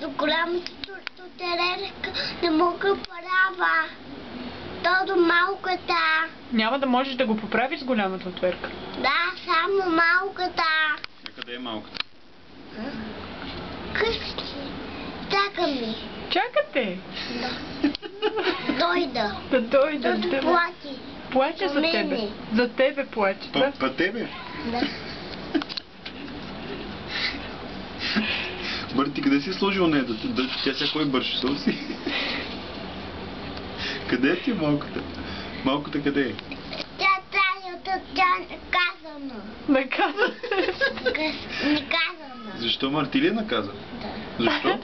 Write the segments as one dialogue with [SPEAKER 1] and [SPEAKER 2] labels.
[SPEAKER 1] До голямата тортелерка не мога права. То до малката.
[SPEAKER 2] Няма да можеш да го поправиш с голямата отверка.
[SPEAKER 1] Да, само малката.
[SPEAKER 3] А къде е малката?
[SPEAKER 1] Къщи. Чака ми.
[SPEAKER 2] Чакате!
[SPEAKER 1] Да. Дойда.
[SPEAKER 2] Да дойда.
[SPEAKER 1] Да
[SPEAKER 2] Да
[SPEAKER 1] плати.
[SPEAKER 2] плаче за тебе.
[SPEAKER 1] мене.
[SPEAKER 2] За тебе плаче. Да?
[SPEAKER 3] Па тебе?
[SPEAKER 1] Да.
[SPEAKER 3] Марти, къде си сложил нея? Тя сега кой бърши? То си? Къде ти е малката? Малката къде е?
[SPEAKER 1] Тя трябва да наказана.
[SPEAKER 2] Наказа се.
[SPEAKER 1] Наказана.
[SPEAKER 3] Защо Марти ли е наказа?
[SPEAKER 1] Да.
[SPEAKER 3] Защо?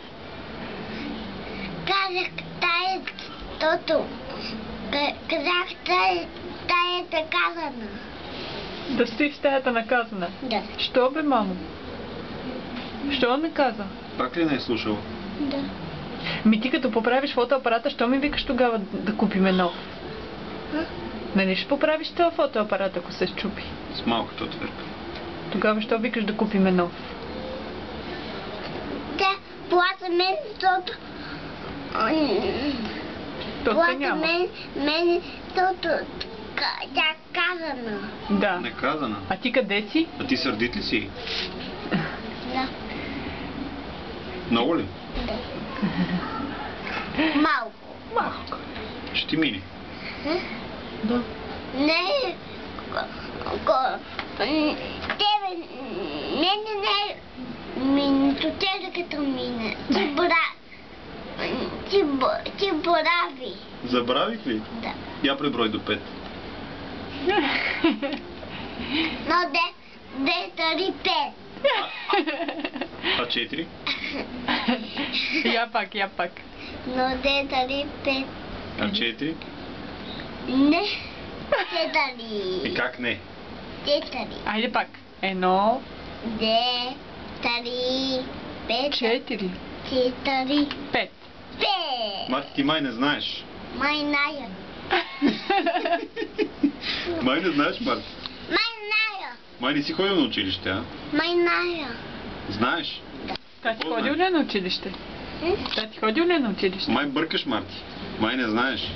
[SPEAKER 1] Казах, тая тото. Казах, тая е наказана.
[SPEAKER 2] Да стои в стаята наказана.
[SPEAKER 1] Да.
[SPEAKER 2] Що бе, мамо? Що наказа?
[SPEAKER 3] Пак ли не е слушала?
[SPEAKER 1] Да.
[SPEAKER 2] Ми ти като поправиш фотоапарата, що ми викаш тогава да купиме нов? Нали ще поправиш този фотоапарат, ако се счупи?
[SPEAKER 3] С малката отверка.
[SPEAKER 2] Тогава що викаш да купиме нов?
[SPEAKER 1] Тя плата мен, защото...
[SPEAKER 2] То се
[SPEAKER 1] Плата
[SPEAKER 2] няма.
[SPEAKER 1] мен, защото тя казана.
[SPEAKER 2] Да.
[SPEAKER 3] Наказана.
[SPEAKER 2] А ти къде си?
[SPEAKER 3] А ти сърдит ли си?
[SPEAKER 1] Да.
[SPEAKER 3] Много ли?
[SPEAKER 1] Да. Малко.
[SPEAKER 2] Малко.
[SPEAKER 3] Ще ти мине.
[SPEAKER 2] Да.
[SPEAKER 1] Не. Тебе. Не. Минето те като мине. Ти борави.
[SPEAKER 3] Забравих ли?
[SPEAKER 1] Да.
[SPEAKER 3] Я преброй до 5.
[SPEAKER 1] Но де тари 5.
[SPEAKER 3] А 4?
[SPEAKER 2] Я пак.
[SPEAKER 1] Но де тари 5.
[SPEAKER 3] А 4?
[SPEAKER 1] Не. Те тари.
[SPEAKER 3] И как не?
[SPEAKER 1] Те тари.
[SPEAKER 2] Айде пак. 1,
[SPEAKER 1] Де тари 5.
[SPEAKER 2] 4,
[SPEAKER 1] Те тари
[SPEAKER 2] 5.
[SPEAKER 1] 5.
[SPEAKER 3] Марти, ти май не знаеш.
[SPEAKER 1] Май ная.
[SPEAKER 3] Май не знаеш, Марти.
[SPEAKER 1] Май ная.
[SPEAKER 3] Май не си ходил на училище, а?
[SPEAKER 1] Май ная.
[SPEAKER 3] Знаеш?
[SPEAKER 2] Та ти ходил ли на училище? Та ти ходил ли на училище?
[SPEAKER 3] Май бъркаш, Марти. Май не знаеш.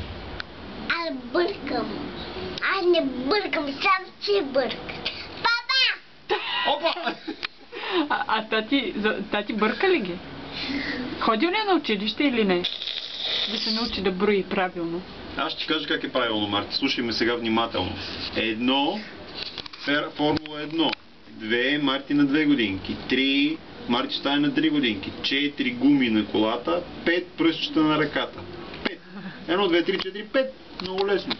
[SPEAKER 1] Аз бъркам. Аз не бъркам, сам си бърка. Папа!
[SPEAKER 3] Опа!
[SPEAKER 2] А тати бърка ли ги? Ходил ли на училище или не? Да се научи да брои правилно.
[SPEAKER 3] Аз ще ти кажа как е правилно, Марти. Слушай ме сега внимателно. 1, формула 1. 2, Марти на 2 годинки. 3, Марти ще стане на 3 годинки. 4, гуми на колата. 5, пръстчета на ръката. 5. 1, 2, 3, 4, 5. Много лесно.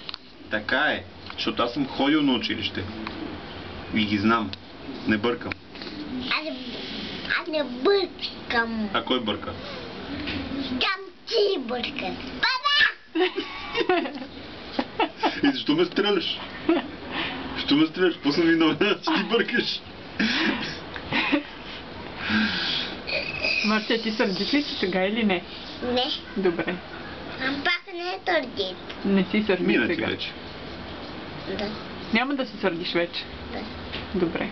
[SPEAKER 3] Така е. Защото аз съм ходил на училище. И ги знам. Не бъркам.
[SPEAKER 1] Аз не бъркам.
[SPEAKER 3] А кой бърка?
[SPEAKER 1] Там ти бъркаш. Папа!
[SPEAKER 3] И защо ме стреляш? Защо ме стреляш? Какво съм виновен? Че ти бъркаш.
[SPEAKER 2] Марция, ти сърдиш ли си сега или не?
[SPEAKER 1] Не.
[SPEAKER 2] Добре.
[SPEAKER 1] Пак не е твърдит.
[SPEAKER 2] Не си сърдиш
[SPEAKER 3] Мина ти
[SPEAKER 2] сега.
[SPEAKER 3] вече.
[SPEAKER 1] Да.
[SPEAKER 2] Няма да се сърдиш вече.
[SPEAKER 1] Да.
[SPEAKER 2] Добре.